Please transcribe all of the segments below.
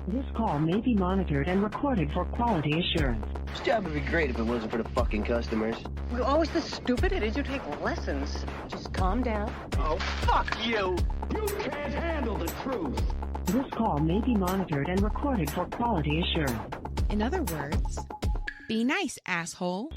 This call may be monitored and recorded for quality assurance. This job would be great if it wasn't for the fucking customers. You're always the stupid. It is you take lessons. Just calm down. Oh, fuck you! You can't handle the truth. This call may be monitored and recorded for quality assurance. In other words, be nice, asshole.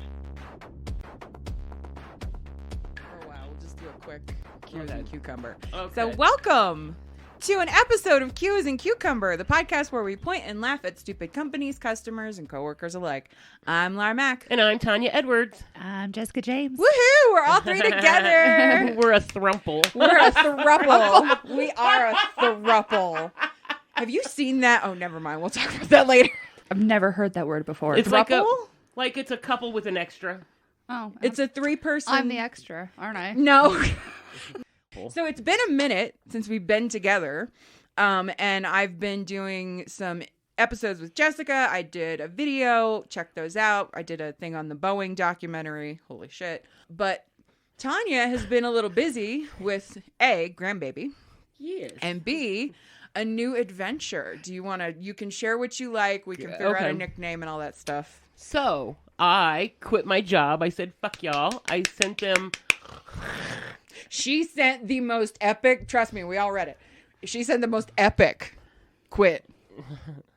Oh, wow. We'll just do a quick qasincucumber. Okay. So welcome to an episode of Qasincucumber, the podcast where we point and laugh at stupid companies, customers, and coworkers alike. I'm Lara Mack. And I'm Tanya Edwards. I'm Jessica James. Woohoo! We're all three together. We're a thrumple. We're a thruple. We are a thruple. Have you seen that? Oh, never mind. We'll talk about that later. I've never heard that word before. It's Thruple? like it's a couple with an extra. Oh, It's a three-person. I'm the extra, aren't I? No. So it's been a minute since we've been together, and I've been doing some episodes with Jessica. I did a video. Check those out. I did a thing on the Boeing documentary. Holy shit. But Tanya has been a little busy with A, grandbaby, Yes. and B, a new adventure. Do you want to, you can share what you like. We can figure out a nickname and all that stuff. So I quit my job. I said, fuck y'all. I sent them. She sent the most epic, trust me, we all read it. She sent the most epic quit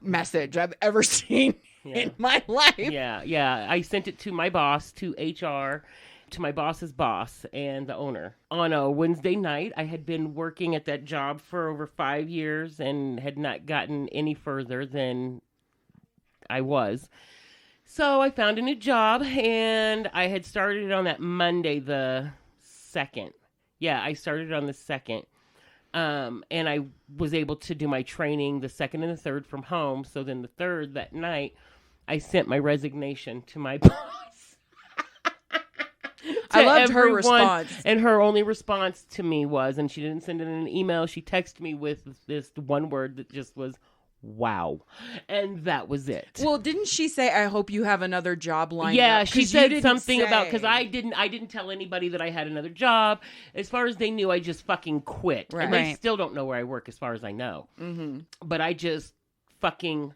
message I've ever seen in my life. Yeah. I sent it to my boss, to HR, to my boss's boss and the owner. On a Wednesday night, I had been working at that job for over 5 years and had not gotten any further than I was. So I found a new job, and I had started on that Monday, the 2nd. Yeah, I started on the 2nd. And I was able to do my training the 2nd and the 3rd from home. So then the 3rd, that night, I sent my resignation to my boss. I loved her response. And her only response to me was, and she didn't send it in an email, she texted me with this one word that just was, wow. And that was it. Well, didn't she say, I hope you have another job lined up? Yeah, she said something about, because because I didn't tell anybody that I had another job. As far as they knew, I just fucking quit. Right. And they still don't know where I work as far as I know. Mm-hmm. But I just fucking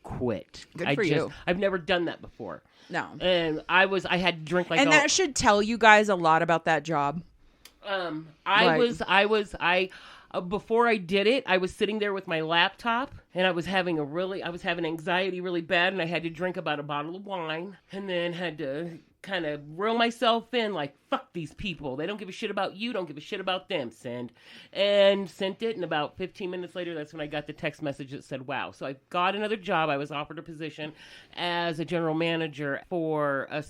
quit. Good for you. I've never done that before. No. And I had to drink like and that should tell you guys a lot about that job. Before I did it, I was sitting there with my laptop, and I was having anxiety really bad, and I had to drink about a bottle of wine, and then had to kind of reel myself in, like, fuck these people. They don't give a shit about you, don't give a shit about them. Sent it, and about 15 minutes later, that's when I got the text message that said, wow. So I got another job. I was offered a position as a general manager for I'm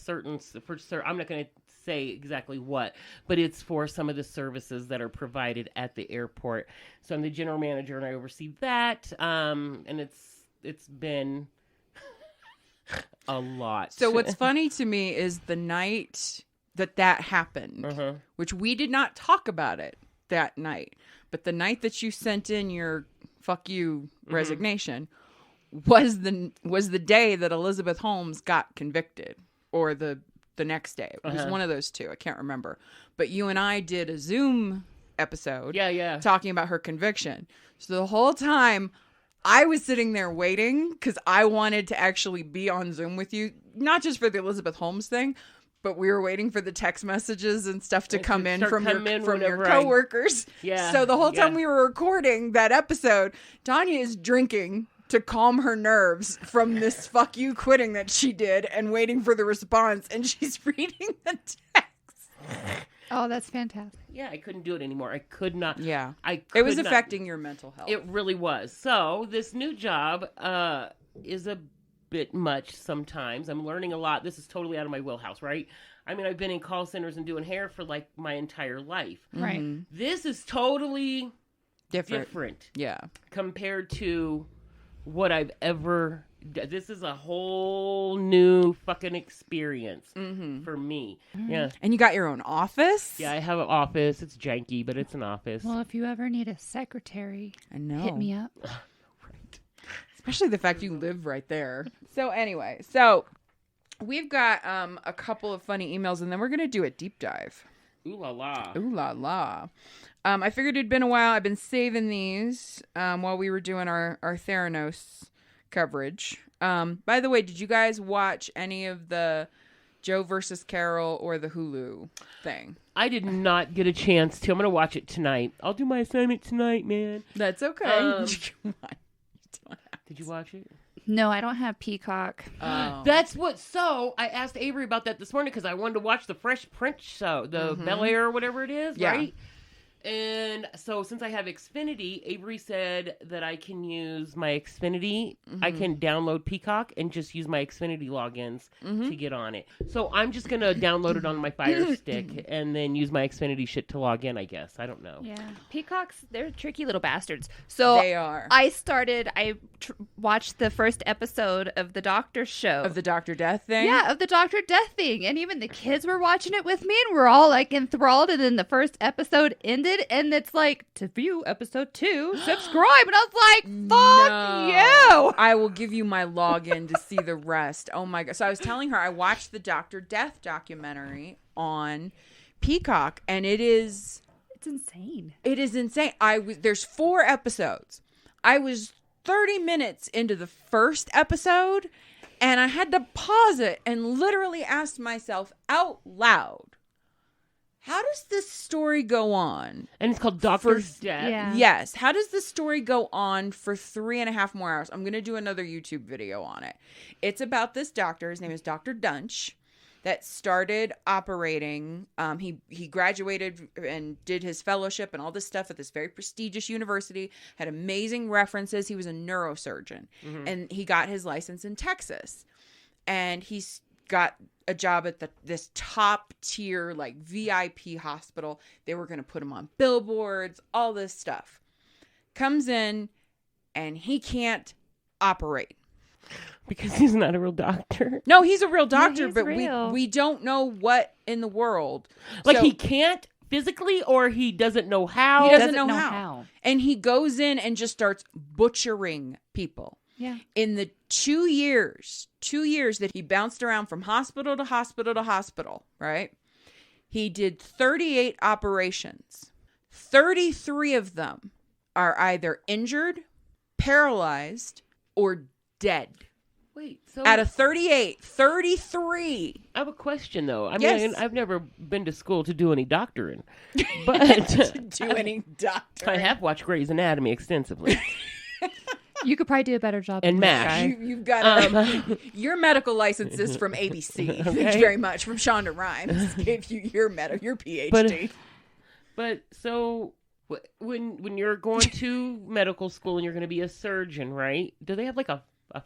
not going to say exactly what, but it's for some of the services that are provided at the airport. So I'm the general manager, and I oversee that. And it's been a lot. So what's funny to me is the night that happened, which we did not talk about it that night, but the night that you sent in your fuck you resignation was the day that Elizabeth Holmes got convicted, or the next day. It was one of those two. I can't remember. But you and I did a Zoom episode talking about her conviction. So the whole time I was sitting there waiting because I wanted to actually be on Zoom with you, not just for the Elizabeth Holmes thing, but we were waiting for the text messages and stuff to come in from your coworkers. So the whole time we were recording that episode, Tanya is drinking to calm her nerves from this fuck you quitting that she did and waiting for the response, and she's reading the text. Oh, that's fantastic. Yeah, I couldn't do it anymore. I could not. Yeah. It was affecting your mental health. It really was. So this new job is a bit much sometimes. I'm learning a lot. This is totally out of my wheelhouse, right? I mean, I've been in call centers and doing hair for like my entire life. Right. This is totally different. Yeah. Compared to what I've ever done. This is a whole new fucking experience for me. Yeah. And you got your own office? Yeah, I have an office. It's janky, but it's an office. Well, if you ever need a secretary, I know. hit me up. Right. Especially the fact you live right there. So anyway, we've got a couple of funny emails, and then we're going to do a deep dive. Ooh la la. Ooh la la. I figured it'd been a while. I've been saving these while we were doing our Theranos coverage. By the way, did you guys watch any of the Joe versus Carole or the Hulu thing? I did not get a chance to. I'm going to watch it tonight. I'll do my assignment tonight, man. That's okay. Come on. Did you watch it? No, I don't have Peacock. That's what. So I asked Avery about that this morning because I wanted to watch the Fresh Prince show, the Bel Air or whatever it is, Yeah. right? And so since I have Xfinity, Avery said that I can use my Xfinity. I can download Peacock and just use my Xfinity logins to get on it. So I'm just going to download it on my Fire Stick and then use my Xfinity shit to log in, I guess. I don't know. Yeah. Peacocks, they're tricky little bastards. So They are. I watched the first episode of the Doctor Show. Of the Dr. Death thing? Yeah, of the Dr. Death thing. And even the kids were watching it with me and we're all like enthralled. And then the first episode ended and it's like, to view episode 2, subscribe. And I was like, fuck you. I will give you my login to see the rest. Oh my God. So I was telling her I watched the Dr. Death documentary on Peacock and It's insane. it is insane. There's 4 episodes. I was 30 minutes into the first episode and I had to pause it and literally ask myself out loud, how does this story go on? And it's called Doctor's Death. Yeah. Yes. How does this story go on for 3.5 more hours? I'm going to do another YouTube video on it. It's about this doctor. His name is Dr. Dunch that started operating. He graduated and did his fellowship and all this stuff at this very prestigious university, had amazing references. He was a neurosurgeon and he got his license in Texas. And he's got a job at this top tier, like VIP hospital. They were going to put him on billboards, all this stuff. Comes in and he can't operate. Because he's not a real doctor. No, he's a real doctor, he's but real. we don't know what in the world. Like So, he can't physically or he doesn't know how? he doesn't doesn't know know how. how. And he goes in and just starts butchering people. Yeah. In the 2 years that he bounced around from hospital to hospital to hospital, right? He did 38 operations. 33 of them are either injured, paralyzed, or dead. Wait, so Out of 38, 33. I have a question though. I Yes. mean, I've never been to school to do any doctoring, but Do any doctor. I have watched Grey's Anatomy extensively. You could probably do a better job And than this MASH. guy. You've got your medical license is from ABC. Thank you very much. From Shonda Rhimes gave you your PhD. But so when you're going to medical school and you're going to be a surgeon, right? Do they have like a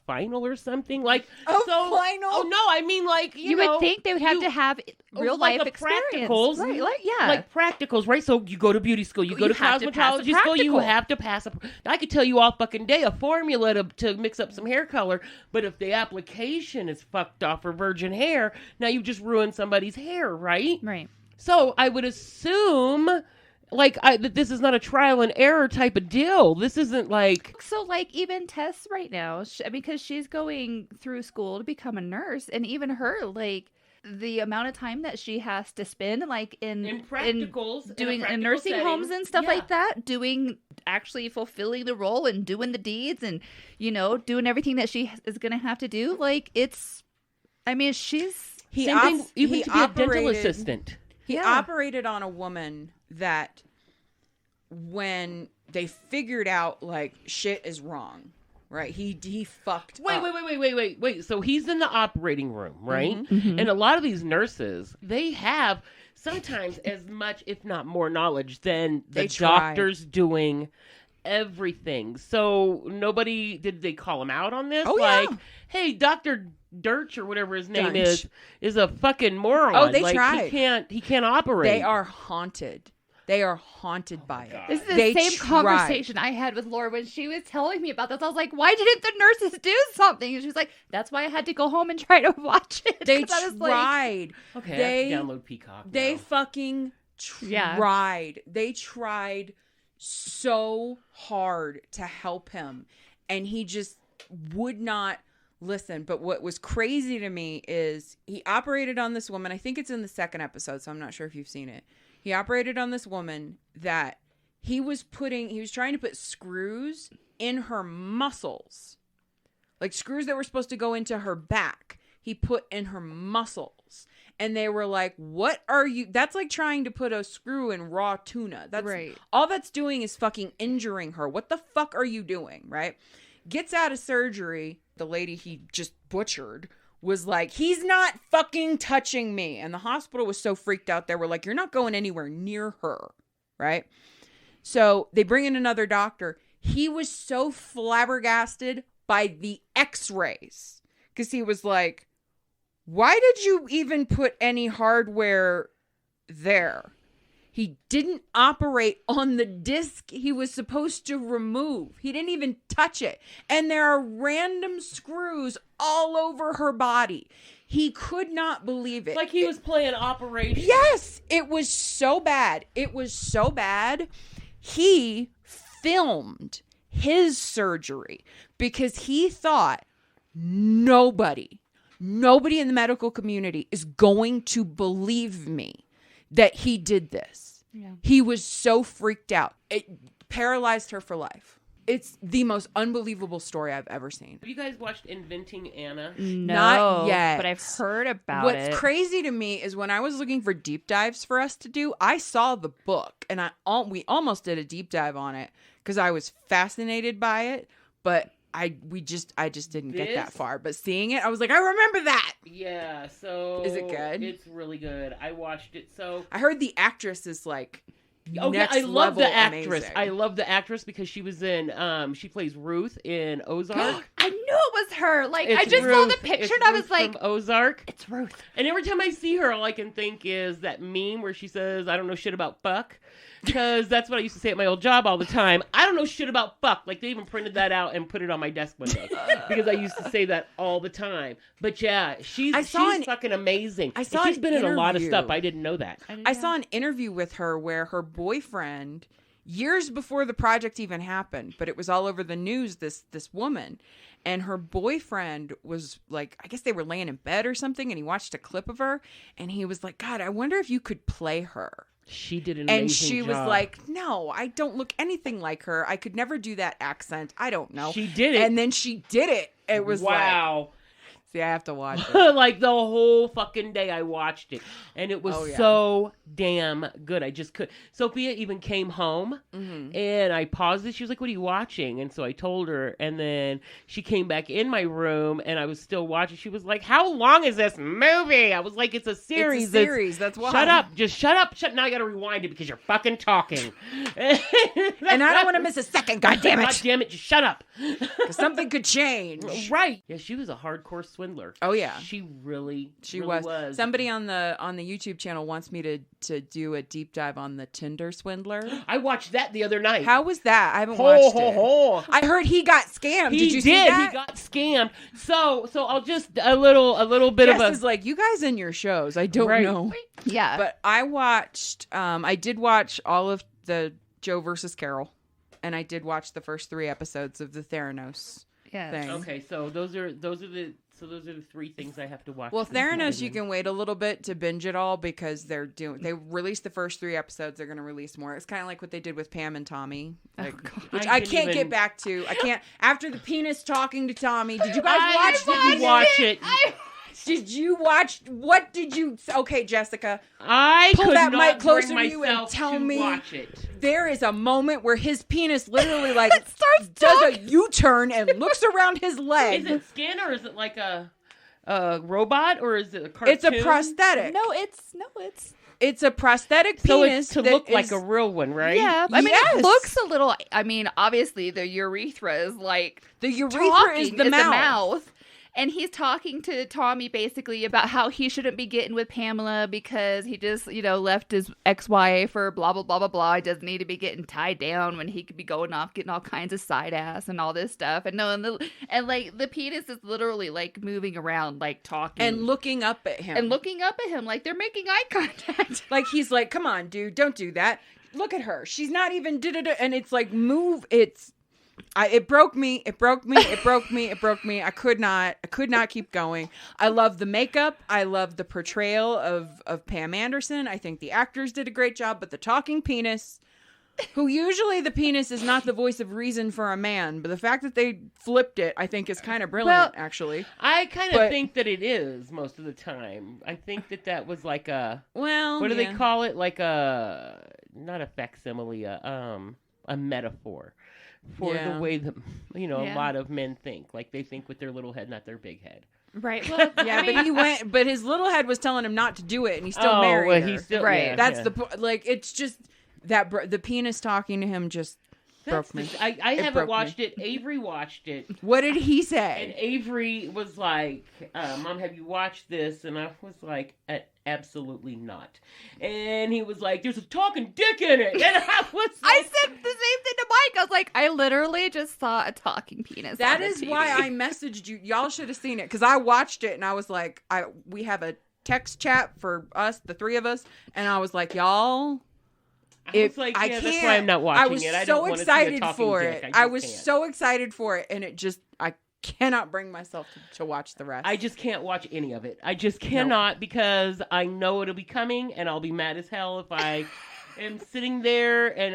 final or something? Like A final? Oh no, I mean like You know, would think they would have to have real like life a experience. practicals. Right, like, yeah. Like practicals, right? So you go to beauty school, you go You to have to pass a cosmetology school, you practical. have to pass a. I could tell you all fucking day a formula to mix up some hair color, but if the application is fucked off for virgin hair, now you just ruined somebody's hair, right? right. So I would assume, like, that this is not a trial and error type of deal. This isn't like. So, like, even Tess right now, because she's going through school to become a nurse, and even her, like, the amount of time that she has to spend, like, in practicals, doing in a in practical nursing setting. homes and stuff Yeah. like that, actually fulfilling the role and doing the deeds and, doing everything that she is going to have to do. Like, she's. Same thing, even to be a dental assistant. He Yeah. operated on a woman that when they figured out like shit is wrong, right? He fucked up. Wait. So he's in the operating room, right? Mm-hmm. And a lot of these nurses, they have sometimes as much, if not more knowledge than the They try. doctors doing everything. So did they call him out on this? Oh, yeah. Like, hey, Dr. Dirch or whatever his name Dunch. is a fucking moron. Oh, they like, tried. He can't operate. They are haunted. They are haunted by it. This is the They same tried. conversation I had with Laura when she was telling me about this. I was like, why didn't the nurses do something? And she was like, that's why I had to go home and try to watch it. They 'Cause I was like, Okay, tried. I have They to download Peacock. They now. fucking Yeah. tried. They tried so hard to help him, and he just would not listen. But what was crazy to me is he operated on this woman. I think it's in the second episode, so I'm not sure if you've seen it. He operated on this woman that he was trying to put screws in her muscles. Like screws that were supposed to go into her back. He put in her muscles. And they were like, what are you? That's like trying to put a screw in raw tuna. That's right. All that's doing is fucking injuring her. What the fuck are you doing? Right? Gets out of surgery. The lady he just butchered was like, he's not fucking touching me. And the hospital was so freaked out. They were like, you're not going anywhere near her. Right? So they bring in another doctor. He was so flabbergasted by the x-rays. Because he was like, why did you even put any hardware there? He didn't operate on the disc he was supposed to remove. He didn't even touch it. And there are random screws all over her body. He could not believe it. Like he was playing Operation. Yes, it was so bad. It was so bad. He filmed his surgery because he thought nobody in the medical community is going to believe me that he did this. Yeah. He was so freaked out. It paralyzed her for life. It's the most unbelievable story I've ever seen. Have you guys watched Inventing Anna? No, not yet. But I've heard about it. What's crazy to me is when I was looking for deep dives for us to do, I saw the book and we almost did a deep dive on it because I was fascinated by it, but I just didn't get that far. But seeing it, I was like, I remember that. Yeah, so is it good? It's really good. I watched it. So I heard the actress is like next I love the level actress. amazing. I love the actress because she was in she plays Ruth in Ozark. I knew it was her. Like It's I just Ruth. saw the picture It's and I Ruth was like, from Ozark. it's Ruth. And every time I see her, all I can think is that meme where she says, I don't know shit about fuck. Because that's what I used to say at my old job all the time. I don't know shit about fuck. Like, they even printed that out and put it on my desk one day. Because I used to say that all the time. But yeah, she's fucking amazing. She's been in a lot of stuff. I didn't know that. I saw an interview with her where her boyfriend, years before the project even happened, but it was all over the news, this woman. And her boyfriend was like, I guess they were laying in bed or something, and he watched a clip of her, and he was like, God, I wonder if you could play her. She did an amazing And she job. was like, no, I don't look anything like her. I could never do that accent. I don't know. She did it. And then she did it. It was wow. See, I have to watch it. Like the whole fucking day I watched it. And it was so damn good. I just could. Sophia even came home and I paused it. She was like, what are you watching? And so I told her. And then she came back in my room and I was still watching. She was like, how long is this movie? I was like, it's a series. It's a series. That's why. Shut up. Just shut up. Now I got to rewind it because you're fucking talking. And I don't want to miss a second. God damn it. God damn it. Just shut up. Because something could change. Right. Yeah, she was a hardcore swindler. Oh yeah, she really was. Somebody on the YouTube channel wants me to do a deep dive on the Tinder swindler. I watched that the other night. How was that? I haven't watched it. I heard he got scammed. Did you see that? He got scammed. So I'll just a little bit of a. Is like, you guys in your shows. I don't know. Yeah, but I watched. I did watch all of the Joe versus Carole, and I did watch the first 3 episodes of the Theranos. Thing. Okay, so those are the three things I have to watch. Well, Theranos, you can wait a little bit to binge it all because they released the first 3 episodes. They're going to release more. It's kind of like what they did with Pam and Tommy, which I can't get back to. I can't. After the penis talking to Tommy, did you guys watch? Did you watch it? Did you watch? What did you? Okay, Jessica, I pull could that not mic closer bring to you and myself tell to me. Watch it. There is a moment where his penis literally like starts does a U-turn and looks around his leg. Is it skin or is it like a robot or is it a cartoon? It's a prosthetic. It's a prosthetic penis. So it's to look like a real one, right? Yeah. I mean, it looks a little. I mean, obviously the urethra is like the urethra is the mouth. And he's talking to Tommy basically about how he shouldn't be getting with Pamela because he just, left his ex-wife or blah, blah, blah, blah, blah. He doesn't need to be getting tied down when he could be going off, getting all kinds of side ass and all this stuff. And like the penis is literally like moving around, like talking. And looking up at him. Like they're making eye contact. Like he's like, come on, dude, don't do that. Look at her. She's not even, and it's like, move. It's It broke me. It broke me. It broke me. It broke me. I could not keep going. I love the makeup. I love the portrayal of Pam Anderson. I think the actors did a great job, but the talking penis, who usually the penis is not the voice of reason for a man, but the fact that they flipped it, I think is kind of brilliant, actually. I kind of think that it is most of the time. I think that was like a, what do they call it? Like a, not a facsimile, a metaphor. For the way that, a lot of men think. Like, they think with their little head, not their big head. Right. Well, but his little head was telling him not to do it, and he still married her. He still, right. Yeah, That's it's just that the penis talking to him just broke me. I haven't watched it. Avery watched it. What did he say? And Avery was like, Mom, have you watched this? And I was like, absolutely not. And he was like, there's a talking dick in it. And I was like, I said the same thing to Mike. I was like, I literally just saw a talking penis. That on is the TV. why I messaged you. Y'all should have seen it, because I watched it and I was like, we have a text chat for us, the three of us, and I was like, y'all. That's why I'm not watching it. I was so excited for it. I was so excited for it, and I cannot bring myself to watch the rest. I just can't watch any of it. I just cannot because I know it'll be coming, and I'll be mad as hell if I am sitting there and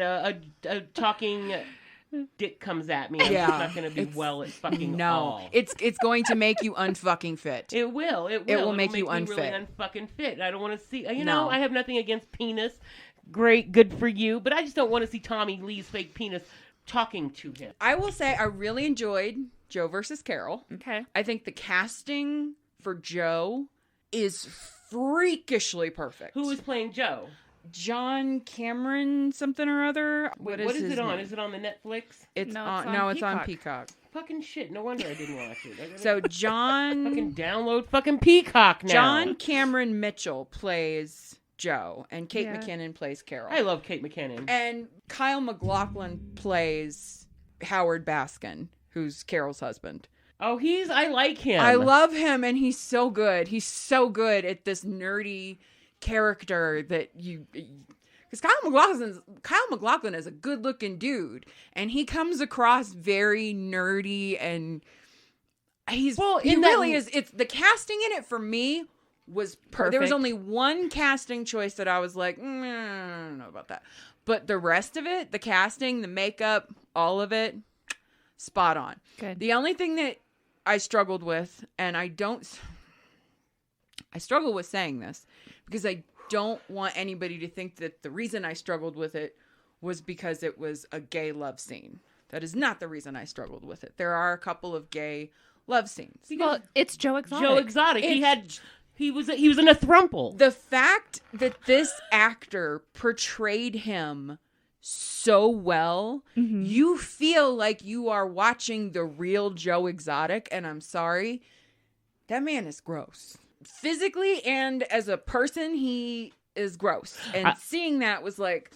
a talking dick comes at me. Yeah, it's not going to be at fucking all. It's going to make you unfucking fit. It will. It will make you unfit. unfit. Really unfucking fit. I don't want to see. No. I have nothing against penis. Great, good for you. But I just don't want to see Tommy Lee's fake penis talking to him. I will say I really enjoyed Joe versus Carole. Okay. I think the casting for Joe is freakishly perfect. Who is playing Joe? John Cameron something or other. What is it on? Is it on the Netflix? It's on on Peacock. Fucking shit. No wonder I didn't watch it. So John fucking download fucking Peacock now. John Cameron Mitchell plays Joe, and Kate McKinnon plays Carole. I love Kate McKinnon. And Kyle MacLachlan plays Howard Baskin, who's Carole's husband. Oh, I like him. I love him, and he's so good. He's so good at this nerdy character that because Kyle MacLachlan is a good-looking dude, and he comes across very nerdy, and he really is. It's the casting in it for me was perfect. There was only one casting choice that I was like, I don't know about that. But the rest of it, the casting, the makeup, all of it, spot on. Good. The only thing that I struggled with, and I struggle with saying this because I don't want anybody to think that the reason I struggled with it was because it was a gay love scene. That is not the reason I struggled with it. There are a couple of gay love scenes. Well, it's Joe Exotic. Joe Exotic. He was in a throuple. The fact that this actor portrayed him so well, you feel like you are watching the real Joe Exotic, and I'm sorry, that man is gross. Physically and as a person, he is gross. And seeing that was like...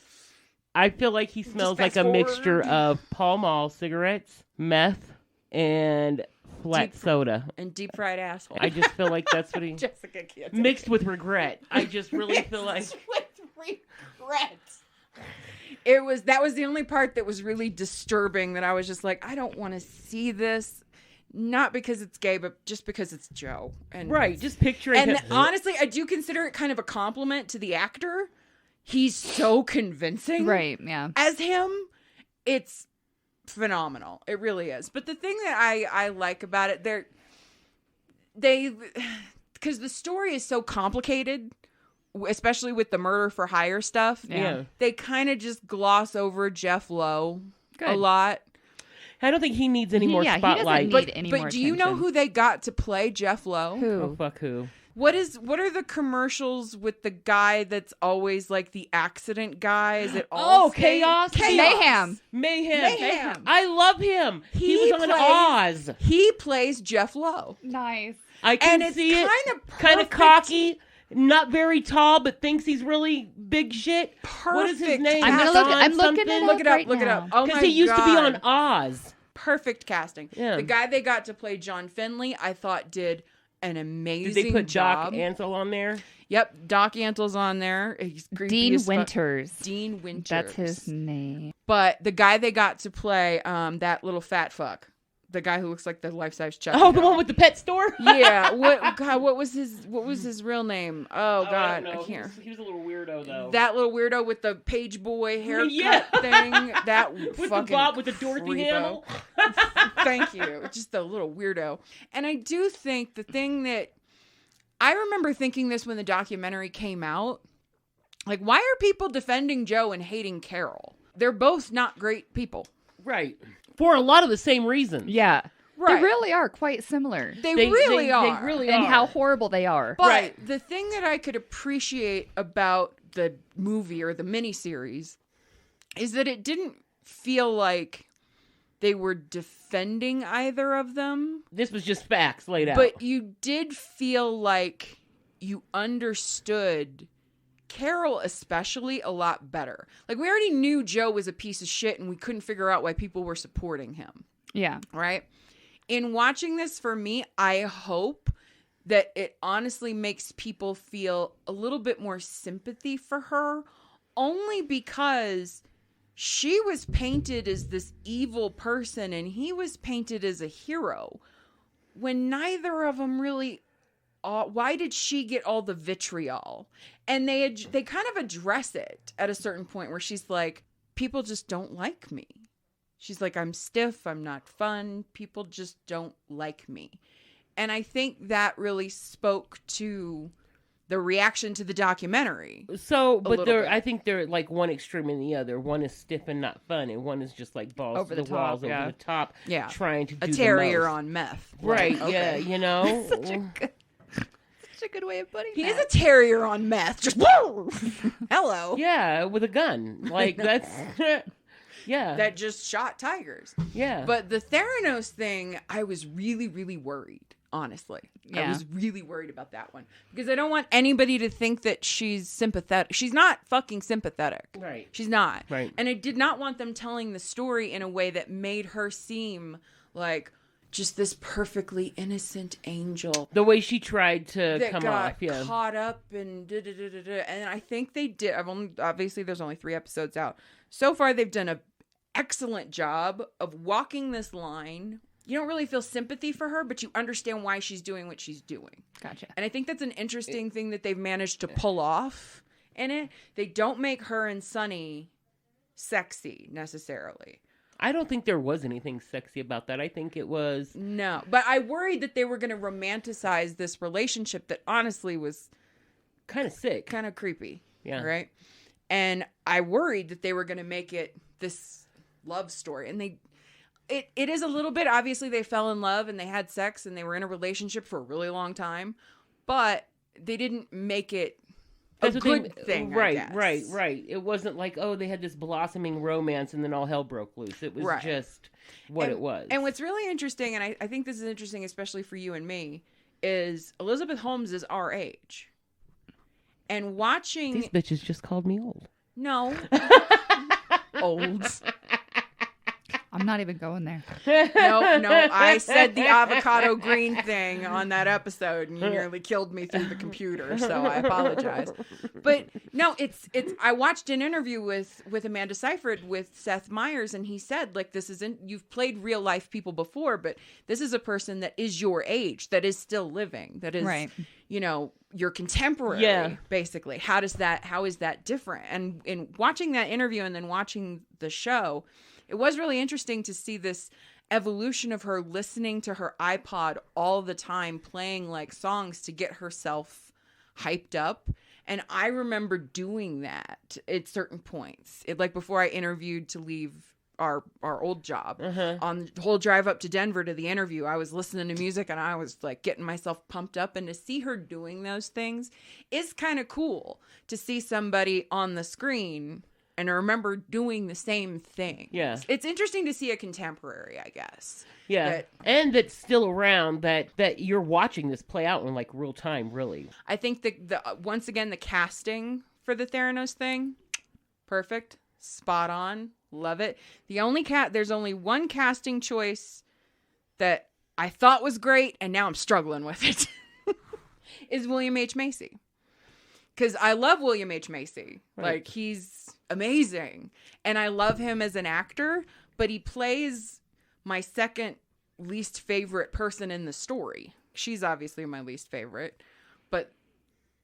I feel like he smells like a mixture of Pall Mall cigarettes, meth, and flat soda. And deep fried asshole. I just feel like that's what he... Jessica can't mixed with regret. I just really feel like... with regret. That was the only part that was really disturbing, that I was just like, I don't want to see this. Not because it's gay, but just because it's Joe. And right, just picturing and him. Honestly, I do consider it kind of a compliment to the actor. He's so convincing. Right, yeah. As him, it's phenomenal. It really is. But the thing that I like about it, because the story is so complicated, especially with the murder for hire stuff. Yeah. They kind of just gloss over Jeff Lowe a lot. I don't think he needs any more spotlight. He doesn't need any more But do you know who they got to play Jeff Lowe? Who? Oh, fuck who? What are the commercials with the guy that's always like the accident guy? Is it all Chaos? Mayhem. I love him. He was on Oz. He plays Jeff Lowe. Nice. I can and see it's it. Kind of cocky. Not very tall, but thinks he's really big shit. Perfect. What is his name? I'm looking it up. Look it up. Right Look it now. up. Oh my god. Because he used to be on Oz. Perfect casting. Yeah. The guy they got to play John Finley, I thought did an amazing Did they put job. Doc Ansel on there? Yep, Doc Ansel's on there. He's creepy Dean as fuck. Winters. Dean Winters. That's his name. But the guy they got to play that little fat fuck, the guy who looks like the life-size Chucky. Oh, the one with the pet store? Yeah. What was his real name? Oh God, I can't. He was a little weirdo though. That little weirdo with the page boy haircut Yeah. thing. That with fucking the bob with the Dorothy creepo. handle. Thank you. Just a little weirdo. And I do think the thing that I remember thinking this when the documentary came out, like, why are people defending Joe and hating Carole? They're both not great people. Right. For a lot of the same reasons. Yeah. Right. They really are quite similar. They really are. They really And are. how horrible they are. But Right. the thing that I could appreciate about the movie or the miniseries is that it didn't feel like they were defending either of them. This was just facts laid out. But you did feel like you understood Carole especially a lot better. Like, we already knew Joe was a piece of shit and we couldn't figure out why people were supporting him. Yeah. Right? In watching this, for me, I hope that it honestly makes people feel a little bit more sympathy for her, only because she was painted as this evil person and he was painted as a hero, when neither of them really. Why did she get all the vitriol? And they kind of address it at a certain point where she's like, people just don't like me. She's like, I'm stiff, I'm not fun, people just don't like me. And I think that really spoke to the reaction to the documentary. So, but little bit. I think they're like one extreme and the other. One is stiff and not fun, and one is just like balls Over to the the walls, top, yeah. over the top, Yeah. trying to A do terrier the most. on meth. Right, Like, yeah, okay. you know? Such a good way of putting He that. is a terrier on meth. Just woo! Hello. Yeah, with a gun. Like, that's... yeah. That just shot tigers. yeah. But the Theranos thing, I was really, really worried, honestly. I Yeah. was really worried about that one. Because I don't want anybody to think that she's sympathetic. She's not fucking sympathetic. Right. She's not. Right. And I did not want them telling the story in a way that made her seem like just this perfectly innocent angel The way she tried to that come got off, yeah. caught up and da-da-da-da-da. And I think they did. Obviously there's only 3 episodes out. So far they've done an excellent job of walking this line. You don't really feel sympathy for her, but you understand why she's doing what she's doing. Gotcha. And I think that's an interesting thing that they've managed to pull off in it. They don't make her and Sonny sexy necessarily. I don't think there was anything sexy about that. I think it was... No, but I worried that they were going to romanticize this relationship that honestly was kind of sick. kind of creepy. Yeah. Right. And I worried that they were going to make it this love story. And it is a little bit, obviously they fell in love and they had sex and they were in a relationship for a really long time, but they didn't make it a good thing. Right, I guess. right. It wasn't like, oh, they had this blossoming romance and then all hell broke loose. It was Right. just what it was. And what's really interesting, and I think this is interesting, especially for you and me, is Elizabeth Holmes is our age. And watching... These bitches just called me old. No. Olds. I'm not even going there. No, I said the avocado green thing on that episode and you nearly killed me through the computer, so I apologize. But no, it's I watched an interview with Amanda Seyfried with Seth Meyers, and he said, like, this isn't, you've played real life people before, but this is a person that is your age, that is still living, that is, Right. you know, your contemporary, Yeah. basically. How is that different? And in watching that interview and then watching the show, it was really interesting to see this evolution of her listening to her iPod all the time, playing like songs to get herself hyped up. And I remember doing that at certain points. Like before I interviewed to leave our old job, on the whole drive up to Denver to the interview, I was listening to music and I was like getting myself pumped up. And to see her doing those things is kind of cool, to see somebody on the screen and I remember doing the same thing. Yeah. It's interesting to see a contemporary, I guess. Yeah. And that's still around, that you're watching this play out in like real time, really. I think the once again, the casting for the Theranos thing, perfect, spot on, love it. There's only one casting choice that I thought was great, and now I'm struggling with it. is William H. Macy. Because I love William H. Macy. Right. Like, he's amazing. And I love him as an actor, but he plays my second least favorite person in the story. She's obviously my least favorite, but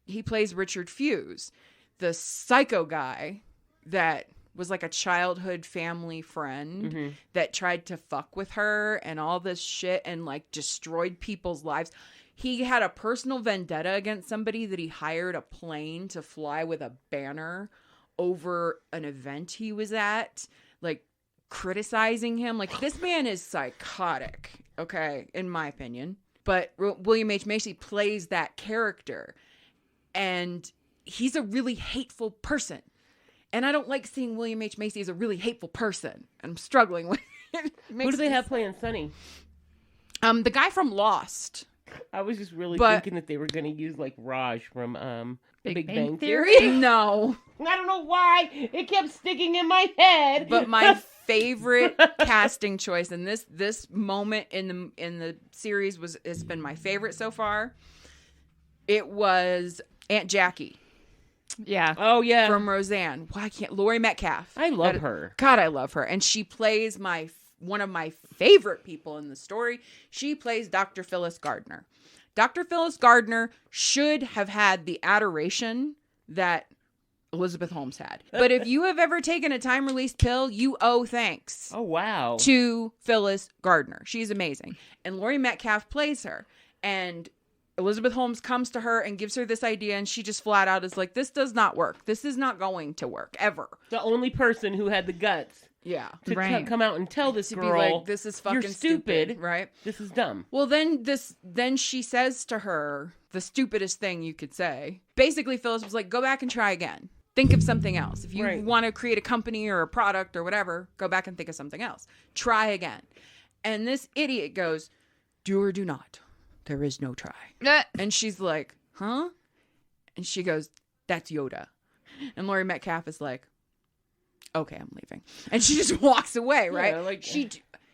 he plays Richard Fuse, the psycho guy that was like a childhood family friend that tried to fuck with her and all this shit and like destroyed people's lives. He had a personal vendetta against somebody that he hired a plane to fly with a banner over an event he was at, like criticizing him. Like, this man is psychotic, okay, in my opinion. But William H. Macy plays that character, and he's a really hateful person. And I don't like seeing William H. Macy as a really hateful person. I'm struggling with it. Who do they have playing Sonny? The guy from Lost. I was just really thinking that they were going to use like Raj from Big Bang Theory? No. I don't know why it kept sticking in my head. But my favorite casting choice, and this moment in the series has been my favorite so far. It was Aunt Jackie. Yeah. Oh yeah. From Roseanne. Why can't Laurie Metcalf? I love her. God, I love her. And she plays one of my favorite people in the story. She plays Dr. Phyllis Gardner. Dr. Phyllis Gardner should have had the adoration that Elizabeth Holmes had. But if you have ever taken a time-release pill, you owe thanks. Oh, wow. To Phyllis Gardner. She's amazing. And Laurie Metcalf plays her. And Elizabeth Holmes comes to her and gives her this idea, and she just flat out is like, this does not work. This is not going to work, ever. The only person who had the guts. Yeah. To come out and tell this to girl, be like, this is fucking you're stupid, right? This is dumb. Well, then she says to her the stupidest thing you could say. Basically, Phyllis was like, go back and try again. Think of something else. If you want to create a company or a product or whatever, go back and think of something else. Try again. And this idiot goes, do or do not. There is no try. And she's like, huh? And she goes, that's Yoda. And Laurie Metcalf is like, okay, I'm leaving. And she just walks away, right? Yeah,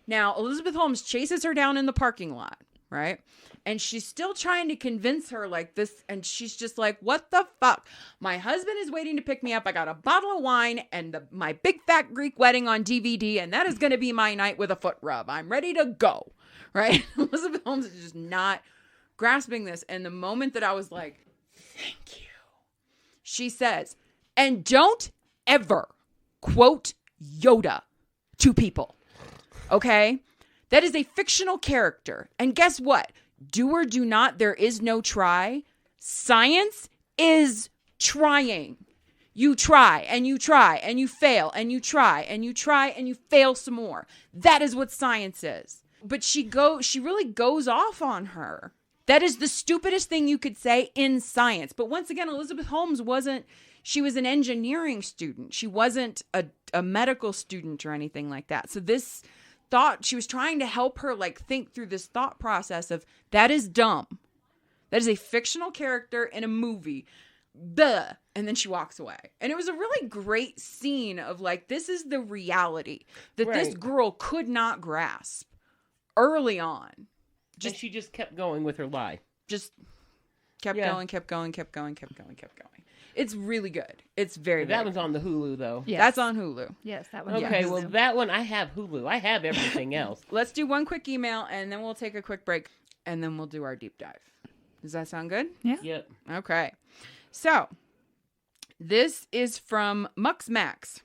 Now, Elizabeth Holmes chases her down in the parking lot, right? And she's still trying to convince her like this. And she's just like, what the fuck? My husband is waiting to pick me up. I got a bottle of wine and my big fat Greek wedding on DVD. And that is going to be my night with a foot rub. I'm ready to go, right? Elizabeth Holmes is just not grasping this. And the moment that I was like, thank you, she says, and don't ever quote Yoda to people. Okay? That is a fictional character. And guess what? Do or do not, there is no try. Science is trying. You try and you try and you fail and you try and you try and you fail some more. That is what science is. But she really goes off on her. That is the stupidest thing you could say in science. But once again, Elizabeth Holmes she was an engineering student. She wasn't a medical student or anything like that. So this thought, she was trying to help her like think through this thought process of, that is dumb. That is a fictional character in a movie. Duh. And then she walks away. And it was a really great scene of like, this is the reality that this girl could not grasp early on. And she just kept going with her lie. Just kept going. It's really good. It's very, that very was on the Hulu, though. Yes. That's on Hulu. Yes, that one. Okay, Yes. well, that one, I have Hulu. I have everything else. Let's do one quick email, and then we'll take a quick break, and then we'll do our deep dive. Does that sound good? Yeah. Yep. Okay. So, this is from Mux Max,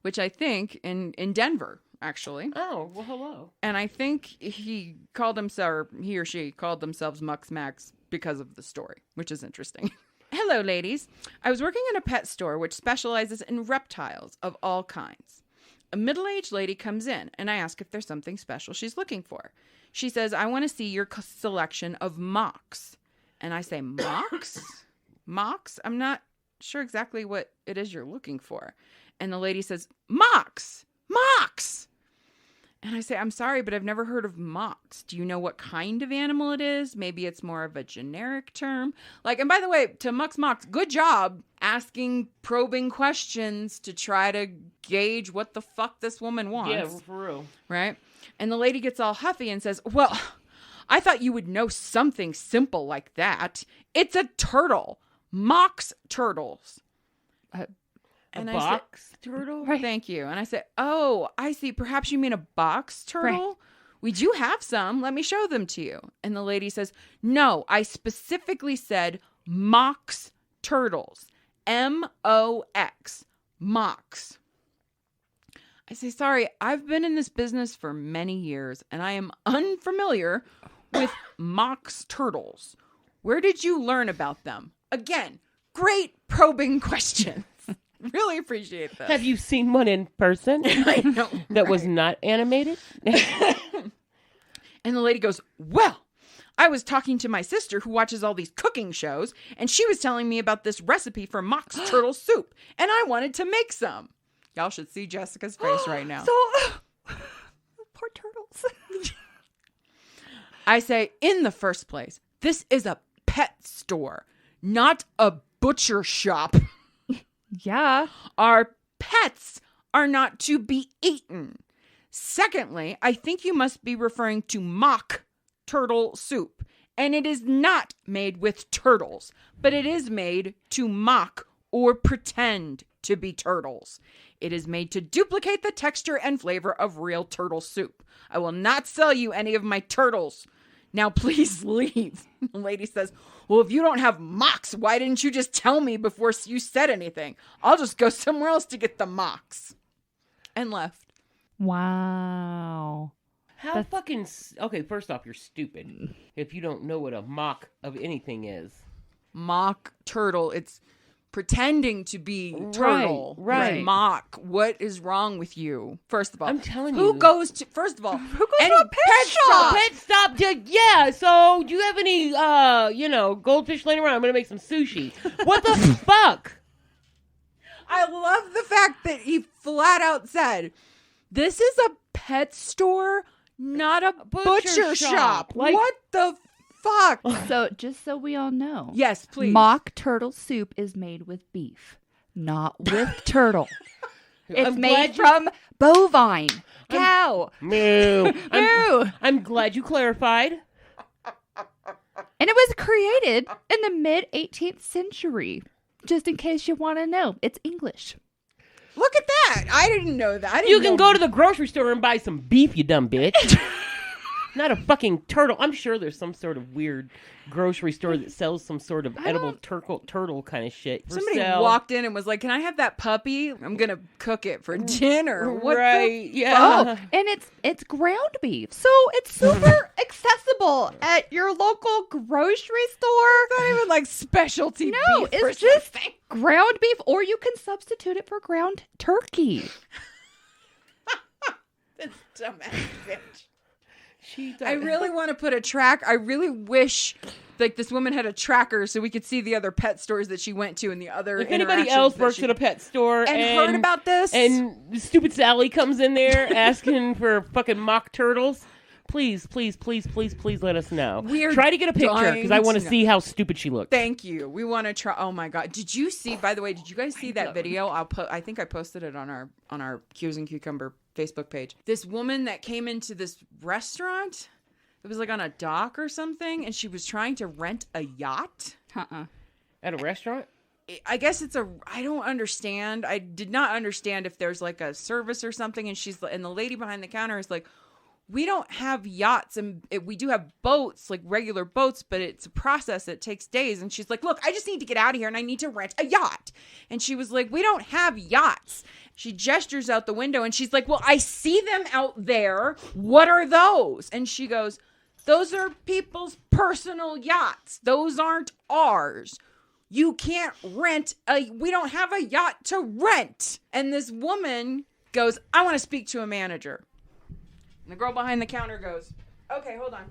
which I think in Denver, actually. Oh, well, hello. And I think he or she called themselves Mux Max because of the story, which is interesting. Hello, ladies. I was working in a pet store which specializes in reptiles of all kinds. A middle-aged lady comes in, and I ask if there's something special she's looking for. She says, I want to see your selection of mocks. And I say, mocks? Mocks? I'm not sure exactly what it is you're looking for. And the lady says, mocks! Mocks! And I say, I'm sorry, but I've never heard of mocks. Do you know what kind of animal it is? Maybe it's more of a generic term. And by the way, to Mux Mocks, good job asking probing questions to try to gauge what the fuck this woman wants. Yeah, for real. Right? And the lady gets all huffy and says, well, I thought you would know something simple like that. It's a turtle. Mox turtles. And box turtle? Right. Thank you. And I said, oh, I see. Perhaps you mean a box turtle? Right. We do have some. Let me show them to you. And the lady says, no, I specifically said mox turtles. M-O-X. Mox. I say, sorry, I've been in this business for many years, and I am unfamiliar with mox turtles. Where did you learn about them? Again, great probing questions. Really appreciate this. Have you seen one in person? I know. That was not animated? And the lady goes, well, I was talking to my sister who watches all these cooking shows, and she was telling me about this recipe for mox turtle soup, and I wanted to make some. Y'all should see Jessica's face right now. So, poor turtles. I say, in the first place, this is a pet store, not a butcher shop. Yeah. Our pets are not to be eaten. Secondly, I think you must be referring to mock turtle soup. And it is not made with turtles, but it is made to mock or pretend to be turtles. It is made to duplicate the texture and flavor of real turtle soup. I will not sell you any of my turtles. Now please leave. The lady says, well, if you don't have mocks, why didn't you just tell me before you said anything? I'll just go somewhere else to get the mocks. And left. Wow. How fucking... Okay, first off, you're stupid if you don't know what a mock of anything is. Mock turtle. It's pretending to be turtle. Right. Mock. What is wrong with you? First of all, I'm telling who you. goes to, first of all, who goes to a pet shop? Pet stop. Yeah, so do you have any, goldfish laying around? I'm going to make some sushi. What the fuck? I love the fact that he flat out said, this is a pet store, not a butcher shop. Like, what the fuck? So, just so we all know. Yes, please. Mock turtle soup is made with beef, not with turtle. It's made from bovine, cow. Moo. Moo. I'm glad you clarified. And it was created in the mid-18th century. Just in case you want to know. It's English. Look at that. I didn't know that. You can go to the grocery store and buy some beef, you dumb bitch. Not a fucking turtle. I'm sure there's some sort of weird grocery store that sells some sort of edible turtle kind of shit. Somebody walked in and was like, can I have that puppy? I'm going to cook it for dinner. What right. the Yeah. fuck? And it's ground beef. So it's super accessible at your local grocery store. It's not even like specialty beef. No, it's just ground beef, or you can substitute it for ground turkey. This dumbass bitch. I really want to put a track. I really wish like this woman had a tracker so we could see the other pet stores that she went to and the other. If anybody else works at a pet store and heard about this, and stupid Sally comes in there asking for fucking mock turtles, please let us know. Try to get a picture because I want to see how stupid she looks. Thank you. We want to try. Oh my god! Did you see? By the way, did you guys see that video? I think I posted it on our Q's and Cucumber Facebook page. This woman that came into this restaurant, it was like on a dock or something, and she was trying to rent a yacht. At a restaurant? I guess I don't understand. I did not understand if there's like a service or something, and the lady behind the counter is like, we don't have yachts, and we do have boats, like regular boats, but it's a process that takes days. And she's like, look, I just need to get out of here and I need to rent a yacht. And she was like, we don't have yachts. She gestures out the window and she's like, well, I see them out there. What are those? And she goes, those are people's personal yachts. Those aren't ours. You can't rent we don't have a yacht to rent. And this woman goes, I want to speak to a manager. And the girl behind the counter goes, okay, hold on.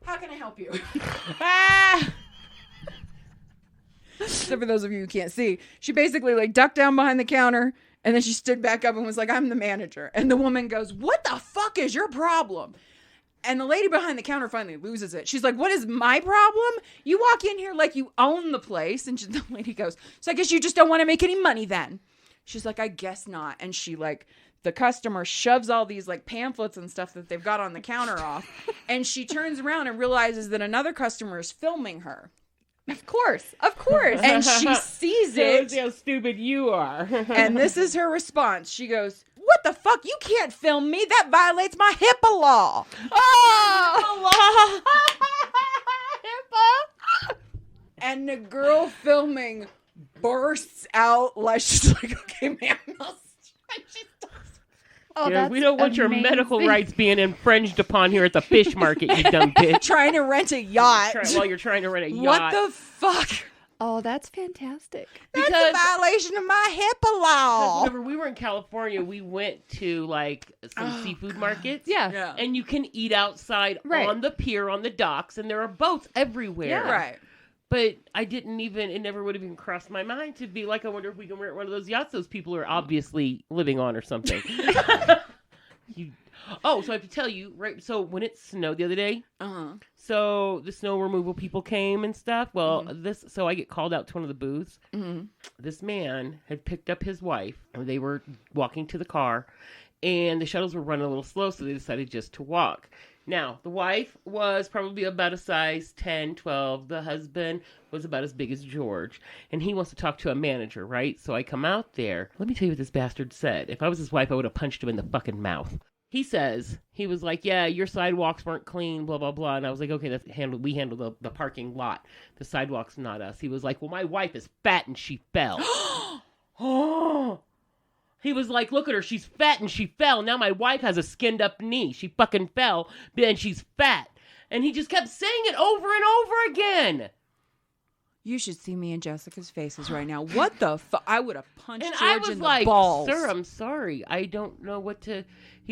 How can I help you? So for those of you who can't see, she basically like ducked down behind the counter and then she stood back up and was like, I'm the manager. And the woman goes, what the fuck is your problem? And the lady behind the counter finally loses it. She's like, what is my problem? You walk in here like you own the place. And the lady goes, so I guess you just don't want to make any money then. She's like, I guess not. And she like the customer shoves all these like pamphlets and stuff that they've got on the counter off, and she turns around and realizes that another customer is filming her. Of course. And she sees it. Shows how stupid you are. And this is her response. She goes, "What the fuck? You can't film me. That violates my HIPAA law." Oh! HIPAA! And the girl filming bursts out like she's like, "Okay, ma'am." And she stops. Oh, Yeah, that's we don't want your amazing. medical rights being infringed upon here at the fish market, you dumb bitch. Trying to rent a yacht. While you're trying to rent a yacht. What the fuck? Oh, that's fantastic. That's a violation of my HIPAA law. Remember, we were in California. We went to like some seafood markets. Yeah. And you can eat outside on the pier, on the docks, and there are boats everywhere. Yeah. Right. But it never would have even crossed my mind to be like, I wonder if we can rent one of those yachts those people are obviously living on or something. So I have to tell you, right, so when it snowed the other day, so the snow removal people came and stuff. Well, so I get called out to one of the booths. This man had picked up his wife, and they were walking to the car, and the shuttles were running a little slow, so they decided just to walk. Now, the wife was probably about a size 10, 12. The husband was about as big as George. And he wants to talk to a manager, right? So I come out there. Let me tell you what this bastard said. If I was his wife, I would have punched him in the fucking mouth. He was like, yeah, your sidewalks weren't clean, blah, blah, blah. And I was like, okay, we handle the parking lot. The sidewalk's not us. He was like, well, my wife is fat and she fell. Oh. He was like, look at her. She's fat and she fell. Now my wife has a skinned up knee. She fucking fell and she's fat. And he just kept saying it over and over again. You should see me and Jessica's faces right now. What the fuck? I would have punched And George I was in the like, balls. sir, I'm sorry. I don't know what to...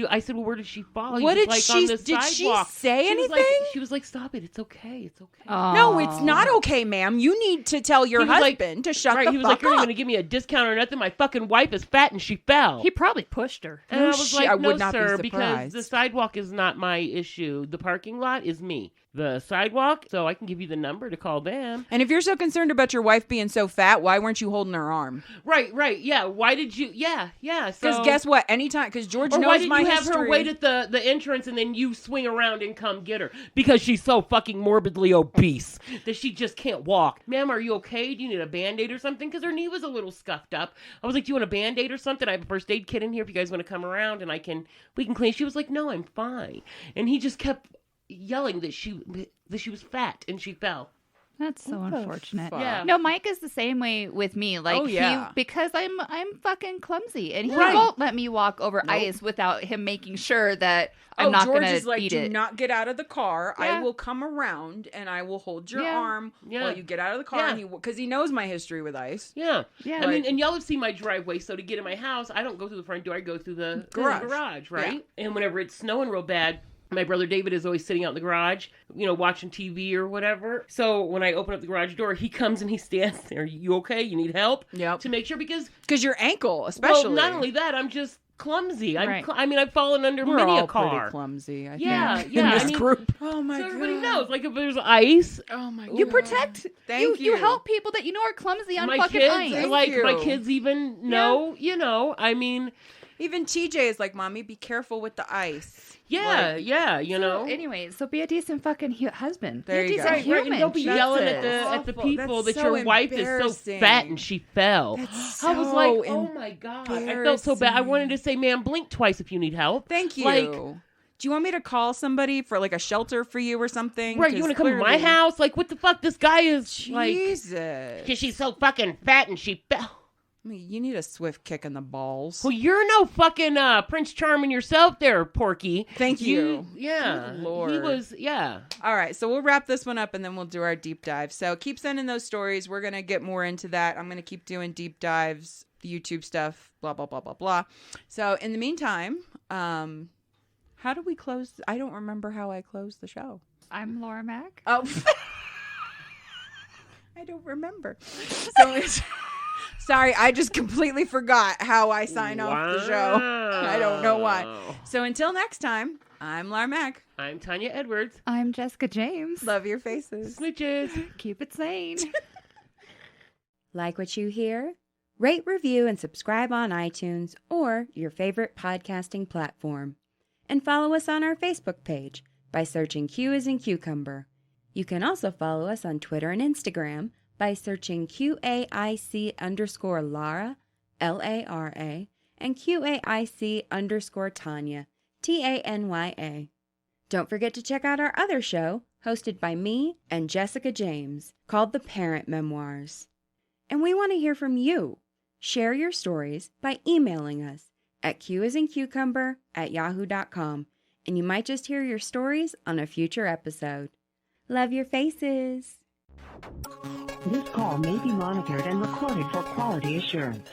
I said, well, where did she fall? He What was did like, she... on the Did she sidewalk. say anything? She was like, stop it. It's okay. It's okay. No, it's not okay, ma'am. You need to tell your He was like- husband to shut the He was fuck like, you're not up. going to give me a discount or nothing. My fucking wife is fat and she fell. He probably pushed her. And No I was shit, like, I no, would not be sir, because surprised. the sidewalk is not my issue. The parking lot is me. The sidewalk, so I can give you the number to call them. And if you're so concerned about your wife being so fat, why weren't you holding her arm? Right, yeah. Why did you, yeah. Because guess what? Anytime, because George Or knows why did my you have history. her wait at the entrance and then you swing around and come get her? Because she's so fucking morbidly obese that she just can't walk. Ma'am, are you okay? Do you need a Band-Aid or something? Because her knee was a little scuffed up. I was like, do you want a Band-Aid or something? I have a first aid kit in here if you guys want to come around and we can clean. She was like, no, I'm fine. And he just kept yelling that she was fat and she fell. That's so unfortunate. fuck? Yeah. No, Mike is the same way with me. Like, Oh, yeah. because I'm fucking clumsy, and he Right. won't let me walk over ice without him making sure that I'm not George going is to like, eat do it. not get out of the car. Yeah. I will come around and I will hold your Yeah. arm Yeah. while you get out of the car. Yeah. Because he knows my history with ice. Yeah. Yeah. I mean, and y'all have seen my driveway, so to get in my house, I don't go through the front door, I go through the garage, right? And whenever it's snowing real bad, my brother David is always sitting out in the garage, watching TV or whatever. So when I open up the garage door, he comes and he stands there. You okay? You need help? Yep. To make sure, because Your ankle, especially. well, not only that, I'm just clumsy. Right. I've fallen under We're many all a car. pretty clumsy, I Yeah, think. yeah, In I this mean- group. Oh, my So God. everybody knows, like if there's ice, Oh, my God. You protect. Thank You you. help people that you know are clumsy on my fucking kids, ice. Thank like you. my kids even know, I mean, Even TJ is like, Mommy, be careful with the ice. yeah, Like, yeah, Anyways, so be a decent fucking husband. There be you a go. decent Right, human. and don't be That's yelling it. at the Awful. people That's that so your wife is so embarrassing. fat and she fell. That's I was so like, oh my God. I felt so bad. I wanted to say, ma'am, blink twice if you need help. Thank you. Like, Do you want me to call somebody for like a shelter for you or something? right, you want to come to my house? Like, what the fuck? This guy is like, Jesus. because she's so fucking fat and she fell. I mean, you need a swift kick in the balls. Well, you're no fucking Prince Charming yourself there, Porky. Thank you. Yeah. Good Lord. He was, yeah. All right, so we'll wrap this one up and then we'll do our deep dive. So keep sending those stories. We're going to get more into that. I'm going to keep doing deep dives, the YouTube stuff, blah, blah, blah, blah, blah. So in the meantime, how do we close? I don't remember how I closed the show. I'm Laura Mack. Oh, I don't remember. So it's... Sorry, I just completely forgot how I sign off the show. I don't know why. So until next time, I'm Lara Mack. I'm Tanya Edwards. I'm Jessica James. Love your faces. Smooches. Keep it sane. Like what you hear? Rate, review, and subscribe on iTunes or your favorite podcasting platform. And follow us on our Facebook page by searching Q as in Cucumber. You can also follow us on Twitter and Instagram by searching QAIC_Lara, LARA, and QAIC_Tanya, TANYA. Don't forget to check out our other show, hosted by me and Jessica James, called The Parent Memoirs. And we want to hear from you. Share your stories by emailing us at qasincucumber@yahoo.com, and you might just hear your stories on a future episode. Love your faces! This call may be monitored and recorded for quality assurance.